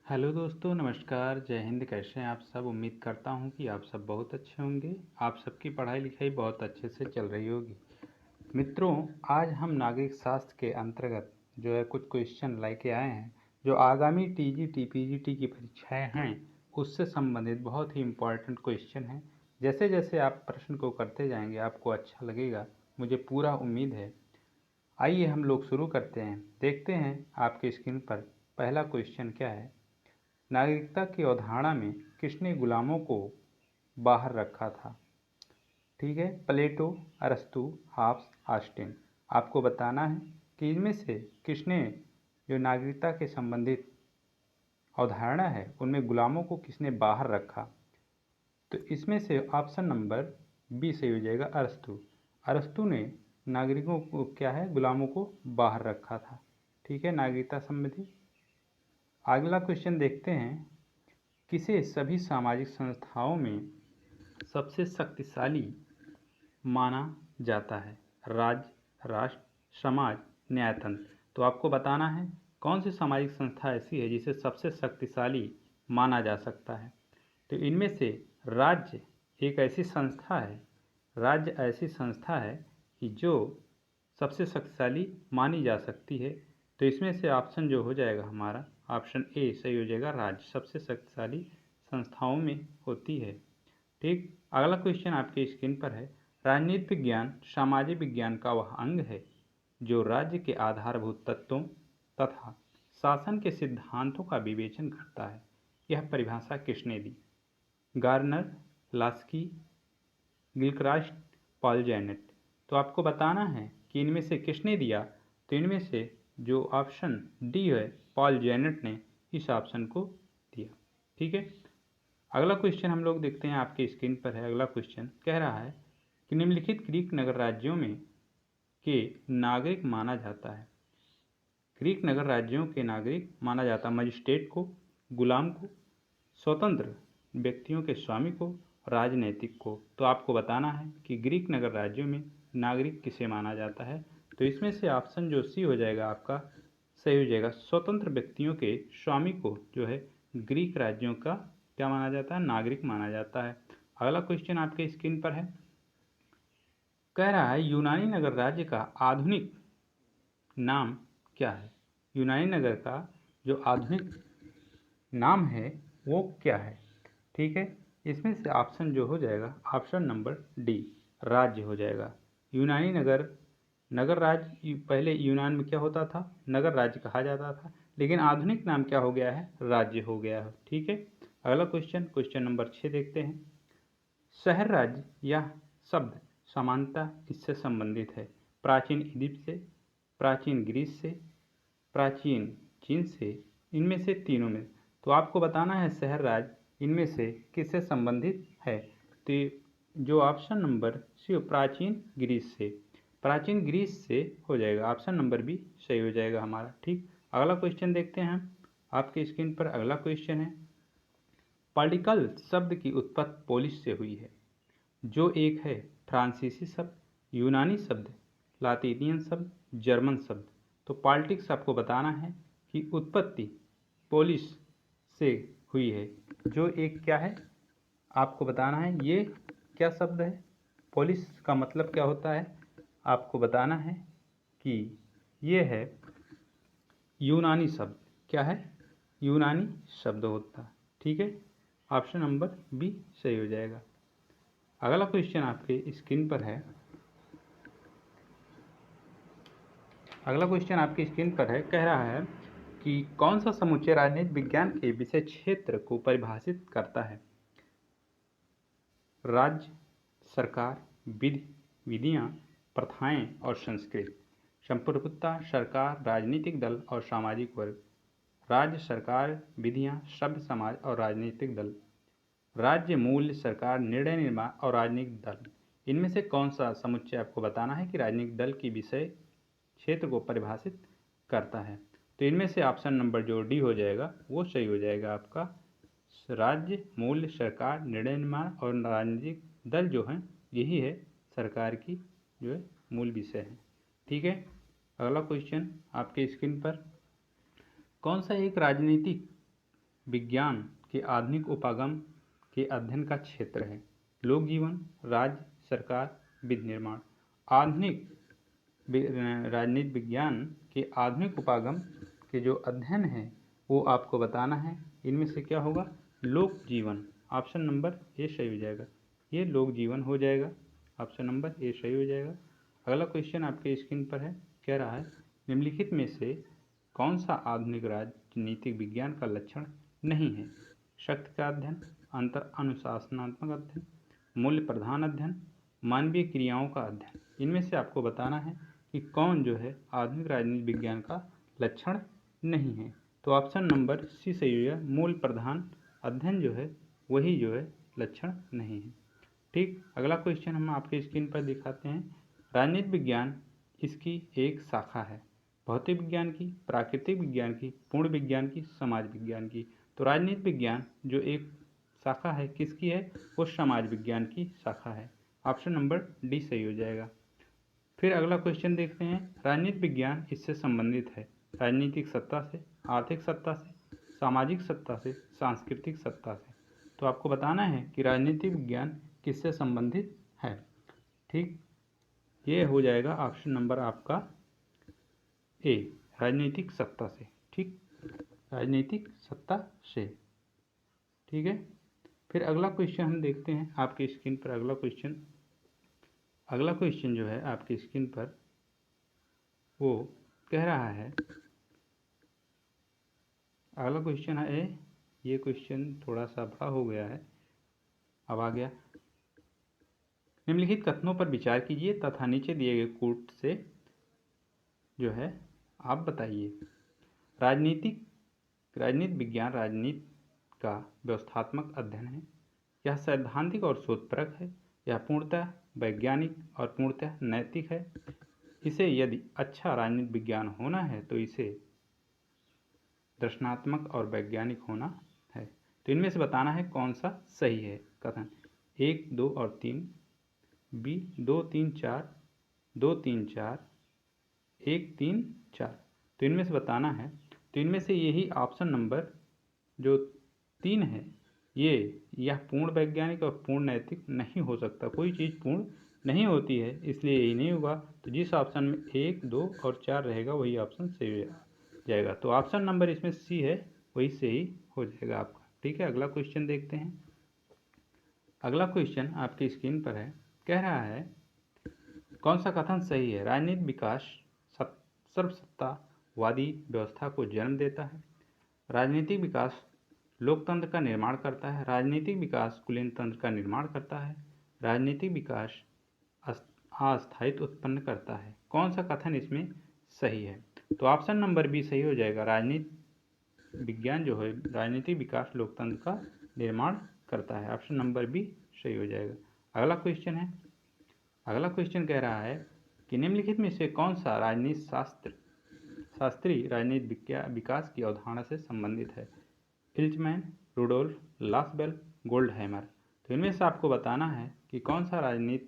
Hello दोस्तों, नमस्कार, जय हिंद। कैसे हैं आप सब? उम्मीद करता हूं कि आप सब बहुत अच्छे होंगे। आप सबकी पढ़ाई लिखाई बहुत अच्छे से चल रही होगी। मित्रों, आज हम नागरिक शास्त्र के अंतर्गत जो है कुछ क्वेश्चन लेके आए हैं जो आगामी टीजीटी पीजीटी की परीक्षाएं हैं उससे संबंधित बहुत ही इम्पोर्टेंट क्वेश्चन हैं। जैसे जैसे आप प्रश्न को करते जाएंगे आपको अच्छा लगेगा, मुझे पूरा उम्मीद है। आइए हम लोग शुरू करते हैं। देखते हैं आपके स्क्रीन पर पहला क्वेश्चन क्या है। नागरिकता की अवधारणा में किसने गुलामों को बाहर रखा था? ठीक है, प्लेटो, अरस्तु, हॉब्स, ऑस्टिन। आपको बताना है कि इनमें से किसने जो नागरिकता के संबंधित अवधारणा है उनमें गुलामों को किसने बाहर रखा। तो इसमें से ऑप्शन नंबर बी सही हो जाएगा, अरस्तु। अरस्तु ने नागरिकों को क्या है, गुलामों को बाहर रखा था। ठीक है, नागरिकता संबंधी। अगला क्वेश्चन देखते हैं। किसे सभी सामाजिक संस्थाओं में सबसे शक्तिशाली माना जाता है? राज्य, राष्ट्र, समाज, न्यायतंत्र। तो आपको बताना है कौन सी सामाजिक संस्था ऐसी है जिसे सबसे शक्तिशाली माना जा सकता है। तो इनमें से राज्य एक ऐसी संस्था है, राज्य ऐसी संस्था है कि जो सबसे शक्तिशाली मानी जा सकती है। तो इसमें से ऑप्शन जो हो जाएगा हमारा ऑप्शन ए सही हो जाएगा, राज्य सबसे शक्तिशाली संस्थाओं में होती है। ठीक, अगला क्वेश्चन आपके स्क्रीन पर है। राजनीति विज्ञान सामाजिक विज्ञान का वह अंग है जो राज्य के आधारभूत तत्वों तथा शासन के सिद्धांतों का विवेचन करता है। यह परिभाषा किसने दी? Garner, Laski, Gilchrist, Paul Janet. तो आपको बताना है कि इनमें से किसने दिया। तो इनमें से जो ऑप्शन डी है, पॉल जेनेट ने इस ऑप्शन को दिया। ठीक है, अगला क्वेश्चन हम लोग देखते हैं, आपके स्क्रीन पर है। अगला क्वेश्चन कह रहा है कि निम्नलिखित ग्रीक नगर राज्यों में के नागरिक माना जाता है। ग्रीक नगर राज्यों के नागरिक माना जाता है मजिस्ट्रेट को, गुलाम को, स्वतंत्र व्यक्तियों के स्वामी को, राजनैतिक को। तो आपको बताना है कि ग्रीक नगर राज्यों में नागरिक किसे माना जाता है। तो इसमें से ऑप्शन जो सी हो जाएगा आपका सही हो जाएगा, स्वतंत्र व्यक्तियों के स्वामी को जो है ग्रीक राज्यों का क्या माना जाता है, नागरिक माना जाता है। अगला क्वेश्चन आपके स्क्रीन पर है। कह रहा है यूनानी नगर राज्य का आधुनिक नाम क्या है? यूनानी नगर का जो आधुनिक नाम है वो क्या है? ठीक है, इसमें से ऑप्शन जो हो जाएगा ऑप्शन नंबर डी, राज्य हो जाएगा। यूनानी नगर, नगर राज्य पहले यूनान में क्या होता था, नगर राज्य कहा जाता था, लेकिन आधुनिक नाम क्या हो गया है, राज्य हो गया है। ठीक है, अगला क्वेश्चन, क्वेश्चन नंबर 6 देखते हैं। शहर राज्य यह शब्द समानता किससे संबंधित है? प्राचीन इजिप्ट से, प्राचीन ग्रीस से, प्राचीन चीन से, इनमें से तीनों में। तो आपको बताना है शहर राज्य इनमें से किससे संबंधित है। तो जो ऑप्शन नंबर सी, प्राचीन ग्रीस से, प्राचीन ग्रीस से हो जाएगा। ऑप्शन नंबर बी सही हो जाएगा हमारा। ठीक, अगला क्वेश्चन देखते हैं हम आपके स्क्रीन पर। अगला क्वेश्चन है, पॉलिटिकल शब्द की उत्पत्ति पोलिश से हुई है, जो एक है फ्रांसीसी शब्द, यूनानी शब्द, लातीनियन शब्द, जर्मन शब्द। तो पॉलिटिक्स आपको बताना है कि उत्पत्ति पोलिश से हुई है, जो एक क्या है आपको बताना है। ये क्या शब्द है, पोलिश का मतलब क्या होता है आपको बताना है कि ये है यूनानी शब्द। क्या है, यूनानी शब्द होता है। ठीक है, ऑप्शन नंबर बी सही हो जाएगा। अगला क्वेश्चन आपके स्क्रीन पर है। अगला क्वेश्चन आपकी स्क्रीन पर है, कह रहा है कि कौन सा समुच्चय राजनीति विज्ञान के विषय क्षेत्र को परिभाषित करता है? राज्य, सरकार, विधि, विधियाँ, प्रथाएं और संस्कृति। संप्रभुता, सरकार, राजनीतिक दल और सामाजिक वर्ग। राज्य, सरकार, विधियाँ, सभ्य समाज और राजनीतिक दल। राज्य, मूल्य, सरकार, निर्णय निर्माण और राजनीतिक दल। इनमें से कौन सा समुच्चय आपको बताना है कि राजनीतिक दल की विषय क्षेत्र को परिभाषित करता है। तो इनमें से ऑप्शन नंबर जो डी हो जाएगा वो सही हो जाएगा आपका। राज्य, मूल्य, सरकार, निर्णय निर्माण और राजनीतिक दल जो हैं यही है सरकार की जो है मूल विषय है। ठीक है, अगला क्वेश्चन आपके स्क्रीन पर। कौन सा एक राजनीतिक विज्ञान के आधुनिक उपागम के अध्ययन का क्षेत्र है। लोक जीवन, राज्य, सरकार, विधि निर्माण। आधुनिक राजनीति विज्ञान के आधुनिक उपागम के जो अध्ययन है वो आपको बताना है। इनमें से क्या होगा? लोक जीवन। ऑप्शन नंबर ए सही हो जाएगा। ये लोक जीवन हो जाएगा। ऑप्शन नंबर ए सही हो जाएगा। अगला क्वेश्चन आपके स्क्रीन पर है, कह रहा है निम्नलिखित में से कौन सा आधुनिक राजनीतिक विज्ञान का लक्षण नहीं है? शक्ति का अध्ययन, अंतर अनुशासनात्मक अध्ययन, मूल्य प्रधान अध्ययन, मानवीय क्रियाओं का अध्ययन। इनमें से आपको बताना है कि कौन जो है आधुनिक राजनीतिक विज्ञान का लक्षण नहीं है। तो ऑप्शन नंबर सी सही हो जाएगा। मूल प्रधान अध्ययन जो है वही जो है लक्षण नहीं है। ठीक, अगला क्वेश्चन हम आपके स्क्रीन पर दिखाते हैं। राजनीति विज्ञान इसकी एक शाखा है, भौतिक विज्ञान की, प्राकृतिक विज्ञान की, पूर्ण विज्ञान की, समाज विज्ञान की। तो राजनीति विज्ञान जो एक शाखा है किसकी है? वो समाज विज्ञान की शाखा है। ऑप्शन नंबर डी सही हो जाएगा। फिर अगला क्वेश्चन देखते हैं। राजनीति विज्ञान इससे संबंधित है राजनीतिक सत्ता से, आर्थिक सत्ता से, सामाजिक सत्ता से, सांस्कृतिक सत्ता से। तो आपको बताना है कि राजनीतिक विज्ञान किससे संबंधित है। ठीक, ये हो जाएगा ऑप्शन नंबर आपका ए, राजनीतिक सत्ता से। ठीक, राजनीतिक सत्ता से। ठीक है, फिर अगला क्वेश्चन हम देखते हैं आपकी स्क्रीन पर। अगला क्वेश्चन जो है आपकी स्क्रीन पर वो कह रहा है, अगला क्वेश्चन है ये क्वेश्चन थोड़ा सा बड़ा हो गया है, अब आ गया। निम्नलिखित कथनों पर विचार कीजिए तथा नीचे दिए गए कोट से जो है आप बताइए। राजनीति विज्ञान राजनीति का व्यवस्थात्मक अध्ययन है। यह सैद्धांतिक और शोधपरक है। यह पूर्णतः वैज्ञानिक और पूर्णतः नैतिक है। इसे यदि अच्छा राजनीति विज्ञान होना है तो इसे दर्शनात्मक और वैज्ञानिक होना है। तो इनमें से बताना है कौन सा सही है कथन। 1, 2 और 3, बी 2, 3, 4, 2, 3, 4, 1, 3, 4। तो इनमें से बताना है। तो इनमें से यही ऑप्शन नंबर जो 3 है यह पूर्ण वैज्ञानिक और पूर्ण नैतिक नहीं हो सकता। कोई चीज़ पूर्ण नहीं होती है, इसलिए यही नहीं होगा। तो जिस ऑप्शन में 1, 2 और 4 रहेगा वही ऑप्शन सही जाएगा। तो ऑप्शन नंबर इसमें सी है, वही सही हो जाएगा आपका। ठीक है, अगला क्वेश्चन देखते हैं। अगला क्वेश्चन आपकी स्क्रीन पर है, कह रहा है कौन सा कथन सही है? राजनीतिक विकास सर्वसत्तावादी व्यवस्था को जन्म देता है। राजनीतिक विकास लोकतंत्र का निर्माण करता है। राजनीतिक विकास कुलीन तंत्र का निर्माण करता है। राजनीतिक विकास अस्थायित्व उत्पन्न करता है। कौन सा कथन इसमें सही है? तो ऑप्शन नंबर बी सही हो जाएगा। राजनीति विज्ञान जो है राजनीतिक विकास लोकतंत्र का निर्माण करता है। ऑप्शन नंबर बी सही हो जाएगा। अगला क्वेश्चन है, अगला क्वेश्चन कह रहा है कि निम्नलिखित में से कौन सा राजनीति शास्त्री राजनीति विकास की अवधारणा से संबंधित है? इल्चमैन, रुडोल्फ, लासबेल, गोल्डहैमर। तो इनमें से आपको बताना है कि कौन सा राजनीति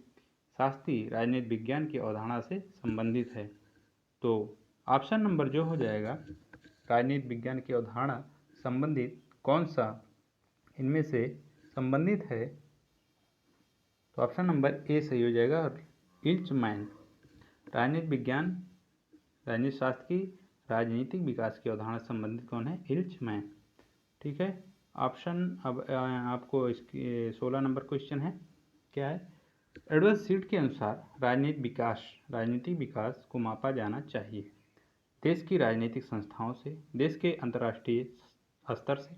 शास्त्री राजनीति विज्ञान की अवधारणा से संबंधित है। तो ऑप्शन नंबर जो हो जाएगा राजनीति विज्ञान की अवधारणा संबंधित कौन सा इनमें से संबंधित है, तो ऑप्शन नंबर ए सही हो जाएगा। इल्चमैन राजनीति विज्ञान राजनीति शास्त्र की राजनीतिक विकास की अवधारणा संबंधित कौन है? इल्चमैन। ठीक है, ऑप्शन अब आपको इसकी 16 नंबर क्वेश्चन है, क्या है? एडवर्ड सीड के अनुसार राजनीतिक विकास को मापा जाना चाहिए देश की राजनीतिक संस्थाओं से, देश के अंतर्राष्ट्रीय स्तर से,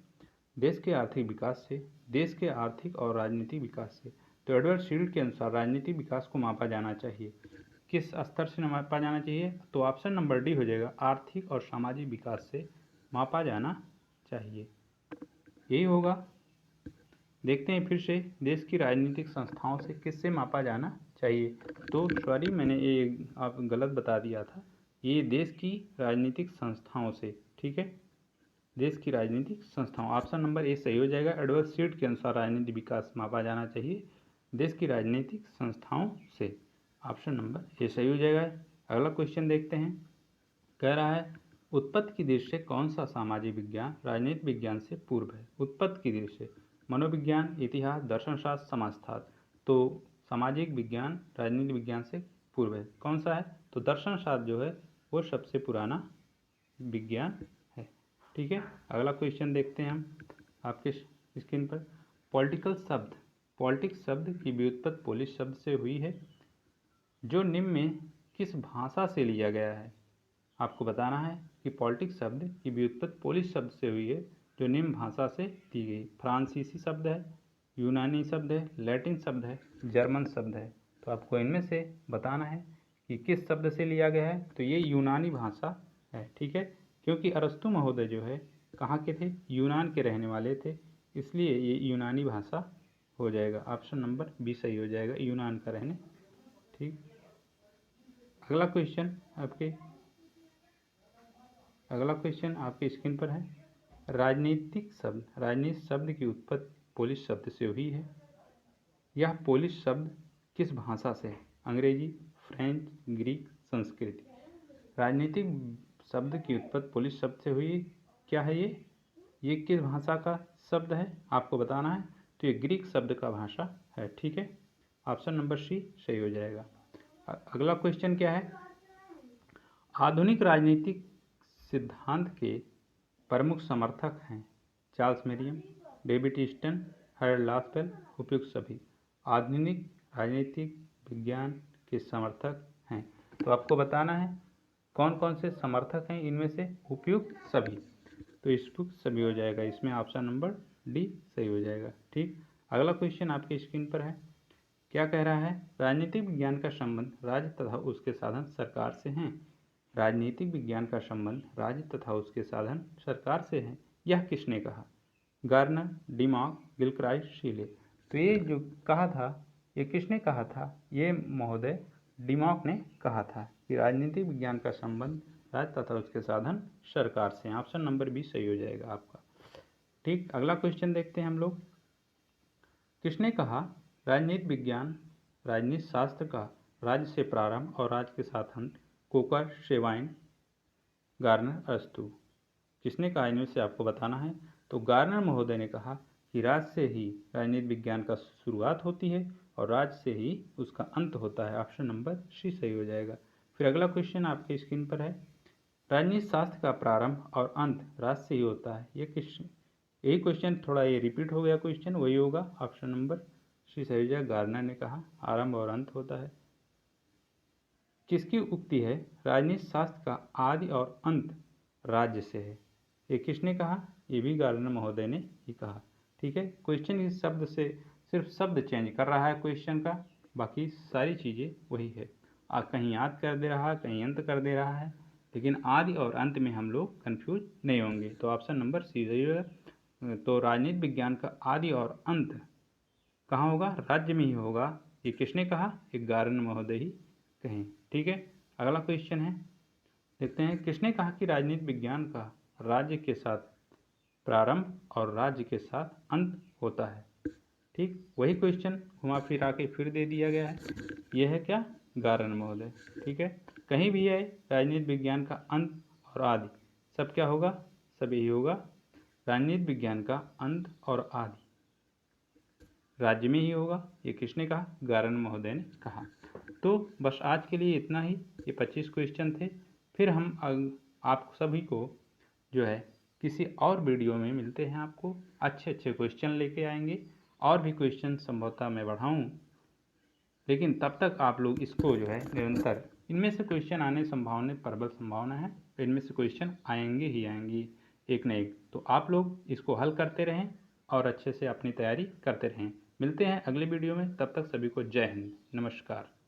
देश के आर्थिक विकास से, देश के आर्थिक और राजनीतिक विकास से। तो एडवर्ड सीड के अनुसार राजनीतिक विकास को मापा जाना चाहिए किस स्तर से मापा जाना चाहिए? तो ऑप्शन नंबर डी हो जाएगा, आर्थिक और सामाजिक विकास से मापा जाना चाहिए, यही होगा। देखते हैं फिर से, देश की राजनीतिक संस्थाओं से किससे मापा जाना चाहिए? तो सॉरी, मैंने ये आप गलत बता दिया था, ये देश की राजनीतिक संस्थाओं से। ठीक है, देश की राजनीतिक संस्थाओं, ऑप्शन नंबर ए सही हो जाएगा। एडवर्ड सीड के अनुसार राजनीतिक विकास मापा जाना चाहिए देश की राजनीतिक संस्थाओं से। ऑप्शन नंबर ए सही हो जाएगा। अगला क्वेश्चन देखते हैं, कह रहा है उत्पत्ति की दृष्टि से कौन सा सामाजिक विज्ञान राजनीतिक विज्ञान से पूर्व है? उत्पत्ति की दृष्टि से मनोविज्ञान, इतिहास, दर्शनशास्त्र, समाजशास्त्र। तो सामाजिक विज्ञान राजनीतिक विज्ञान से पूर्व है। कौन सा है? तो दर्शनशास्त्र जो है वो सबसे पुराना विज्ञान है। ठीक है, अगला क्वेश्चन देखते हैं हम आपके स्क्रीन पर। पॉलिटिकल शब्द, पॉलिटिक्स शब्द की व्युत्पत्ति पोलिश शब्द से हुई है जो निम्न में किस भाषा से लिया गया है? आपको बताना है कि पॉलिटिक्स शब्द की व्युत्पत्ति पोलिश शब्द से हुई है जो निम्न भाषा से दी गई। फ्रांसीसी शब्द है, यूनानी शब्द है, लैटिन शब्द है, जर्मन शब्द है। तो आपको इनमें से बताना है कि किस शब्द से लिया गया है। तो ये यूनानी भाषा है। ठीक है, क्योंकि अरस्तु महोदय जो है कहाँ के थे? यूनान के रहने वाले थे, इसलिए ये यूनानी भाषा हो जाएगा। ऑप्शन नंबर बी सही हो जाएगा, यूनान का रहने। ठीक, अगला क्वेश्चन आपके स्क्रीन पर है। राजनीतिक शब्द, राजनीति शब्द की उत्पत्ति पोलिश शब्द से हुई है। यह पोलिश शब्द किस भाषा से है? अंग्रेजी, फ्रेंच, ग्रीक, संस्कृत। राजनीतिक शब्द की उत्पत्ति पोलिश शब्द से हुई। क्या है ये किस भाषा का शब्द है? आपको बताना है। तो ये ग्रीक शब्द का भाषा है। ठीक है, ऑप्शन नंबर सी सही हो जाएगा। अगला क्वेश्चन क्या है? आधुनिक राजनीतिक सिद्धांत के प्रमुख समर्थक हैं Charles Merriam, David Easton, Harold Lasswell, उपयुक्त सभी। आधुनिक राजनीतिक विज्ञान के समर्थक हैं। तो आपको बताना है कौन कौन से समर्थक हैं इनमें से? उपयुक्त सभी। तो उपयुक्त सभी हो जाएगा, इसमें ऑप्शन नंबर डी सही हो जाएगा। ठीक, अगला क्वेश्चन आपके स्क्रीन पर है। क्या कह रहा है? राजनीतिक विज्ञान का संबंध राज्य तथा उसके साधन सरकार से हैं। राजनीतिक विज्ञान का संबंध राज्य तथा उसके साधन सरकार से है। यह किसने कहा? Garner, डिमॉक, Gilchrist, शीले। तो ये जो कहा था ये किसने कहा था? ये महोदय डिमॉक ने कहा था कि राजनीतिक विज्ञान का संबंध राज्य तथा उसके साधन सरकार से हैं। ऑप्शन नंबर बी सही हो जाएगा आपका। ठीक, अगला क्वेश्चन देखते हैं हम लोग। किसने कहा राजनीति विज्ञान राजनीति शास्त्र का राज्य से प्रारंभ और राज्य के साथ अंत? कोकर, शेवाइन, गार्नर, अरस्तु। किसने कहा? इनमें से आपको बताना है। तो गार्नर महोदय ने कहा कि राज्य से ही राजनीति विज्ञान का शुरुआत होती है और राज्य से ही उसका अंत होता है। ऑप्शन नंबर सी सही हो जाएगा। फिर अगला क्वेश्चन आपके स्क्रीन पर है। राजनीति शास्त्र का प्रारंभ और अंत राज्य से ही होता है। ये किस यही क्वेश्चन थोड़ा ये रिपीट हो गया क्वेश्चन, वही होगा। ऑप्शन नंबर सी सही हो जाएगा। गार्नर ने कहा आरंभ और अंत होता है। किसकी उक्ति है? राजनीति शास्त्र का आदि और अंत राज्य से है। ये किसने कहा? ये भी गार्नर महोदय ने ही कहा। ठीक है, क्वेश्चन इस शब्द से सिर्फ शब्द चेंज कर रहा है क्वेश्चन का, बाकी सारी चीज़ें वही है। कहीं याद कर दे रहा है, कहीं अंत कर दे रहा है, लेकिन आदि और अंत में हम लोग कंफ्यूज नहीं होंगे। तो ऑप्शन नंबर सी सही होगा। तो राजनीति विज्ञान का आदि और अंत कहाँ होगा? राज्य में ही होगा। ये किसने कहा? ये गार्नर महोदय ही कहें। ठीक है, अगला क्वेश्चन है, देखते हैं। किसने कहा कि राजनीति विज्ञान का राज्य के साथ प्रारंभ और राज्य के साथ अंत होता है? ठीक, वही क्वेश्चन घुमा फिरा के फिर दे दिया गया है। यह है क्या? गार्नर महोदय। ठीक है, कहीं भी है राजनीति विज्ञान का अंत और आदि सब क्या होगा? सब यही होगा। राजनीति विज्ञान का अंत और आदि राज्य में ही होगा। ये किसने कहा? गार्नर महोदय ने कहा। तो बस आज के लिए इतना ही। ये 25 क्वेश्चन थे। फिर हम आप सभी को जो है किसी और वीडियो में मिलते हैं। आपको अच्छे अच्छे क्वेश्चन लेके आएंगे, और भी क्वेश्चन संभवतः मैं बढ़ाऊँ, लेकिन तब तक आप लोग इसको जो है निरंतर, इनमें से क्वेश्चन आने संभावना प्रबल संभावना है, इनमें से क्वेश्चन आएंगे ही आएंगे एक न एक। तो आप लोग इसको हल करते रहें और अच्छे से अपनी तैयारी करते रहें। मिलते हैं अगले वीडियो में, तब तक सभी को जय हिंद, नमस्कार।